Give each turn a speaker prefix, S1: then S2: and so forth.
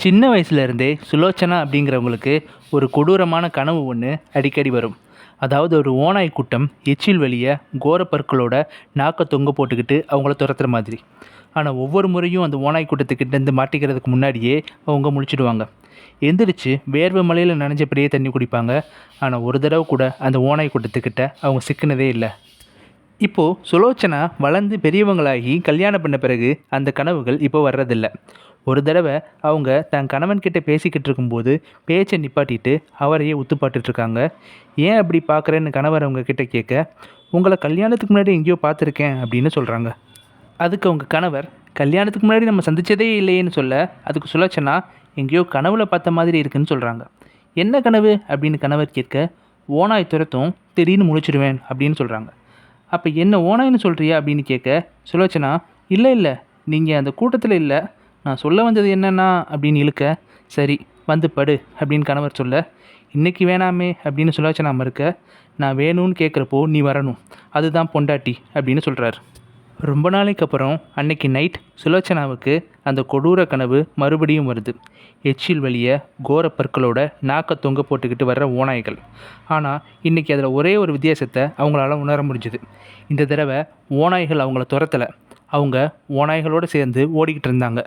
S1: சின்ன வயசுலேருந்தே சுலோச்சனா அப்படிங்கிறவங்களுக்கு ஒரு கொடூரமான கனவு ஒன்று அடிக்கடி வரும். அதாவது ஒரு ஓநாய் கூட்டம் எச்சில் வெளியே கோரப்பற்களோட நாக்கை தொங்க போட்டுக்கிட்டு அவங்கள துரத்துற மாதிரி. ஆனால் ஒவ்வொரு முறையும் அந்த ஓநாய் கூட்டத்துக்கிட்டேருந்து மாட்டிக்கிறதுக்கு முன்னாடியே அவங்க முழிச்சிடுவாங்க. எந்திரிச்சு வேர்வை மலையில் நனைஞ்சபடியே தண்ணி குடிப்பாங்க. ஆனால் ஒரு தடவை கூட அந்த ஓநாய் கூட்டத்துக்கிட்ட அவங்க சிக்கினதே இல்லை. இப்போது சுலோச்சனா வளர்ந்து பெரியவங்களாகி கல்யாணம் பண்ண பிறகு அந்த கனவுகள் இப்போ வர்றதில்ல. ஒரு தடவை அவங்க தன் கணவன்கிட்ட பேசிக்கிட்டு இருக்கும்போது பேச்சை நிப்பாட்டிட்டு அவரையே உத்து பார்த்துட்ருக்காங்க. ஏன் அப்படி பார்க்குறேன்னு கணவர் அவங்க கிட்ட கேட்க, உங்களை கல்யாணத்துக்கு முன்னாடி எங்கேயோ பார்த்துருக்கேன் அப்படின்னு சொல்கிறாங்க. அதுக்கு அவங்க கணவர், கல்யாணத்துக்கு முன்னாடி நம்ம சந்தித்ததே இல்லையேன்னு சொல்ல, அதுக்கு சுலோச்சனா எங்கேயோ கனவுல பார்த்த மாதிரி இருக்குன்னு சொல்கிறாங்க. என்ன கனவு அப்படின்னு கணவர் கேட்க, ஓனாய் துரத்தும் திடீர்னு முழிச்சிடுவேன் அப்படின்னு சொல்கிறாங்க. அப்போ என்ன ஓனாய்னு சொல்கிறியா அப்படின்னு கேட்க, சுலோச்சனா இல்லை இல்லை, நீங்கள் அந்த கூட்டத்தில் இல்லை, நான் சொல்ல வந்தது என்னன்னா அப்படின்னு இழுக்க, சரி வந்து படு அப்படின்னு கணவர் சொல்ல, இன்றைக்கி வேணாமே அப்படின்னு சுலோச்சனா மறுக்க, நான் வேணும்னு கேட்குறப்போ நீ வரணும், அதுதான் பொண்டாட்டி அப்படின்னு சொல்கிறார். ரொம்ப நாளைக்கு அப்புறம் அன்னைக்கு நைட் சுலோச்சனாவுக்கு அந்த கொடூர கனவு மறுபடியும் வருது. எச்சில் வழிய கோர பற்களோட நாக்கை தொங்க போட்டுக்கிட்டு வர்ற ஓநாய்கள். ஆனால் இன்றைக்கி அதில் ஒரே ஒரு வித்தியாசத்தை அவங்களால உணர முடிஞ்சுது. இந்த தடவை ஓநாய்கள் அவங்கள துரத்தலை, அவங்க ஓநாய்களோடு சேர்ந்து ஓடிக்கிட்டு இருந்தாங்க.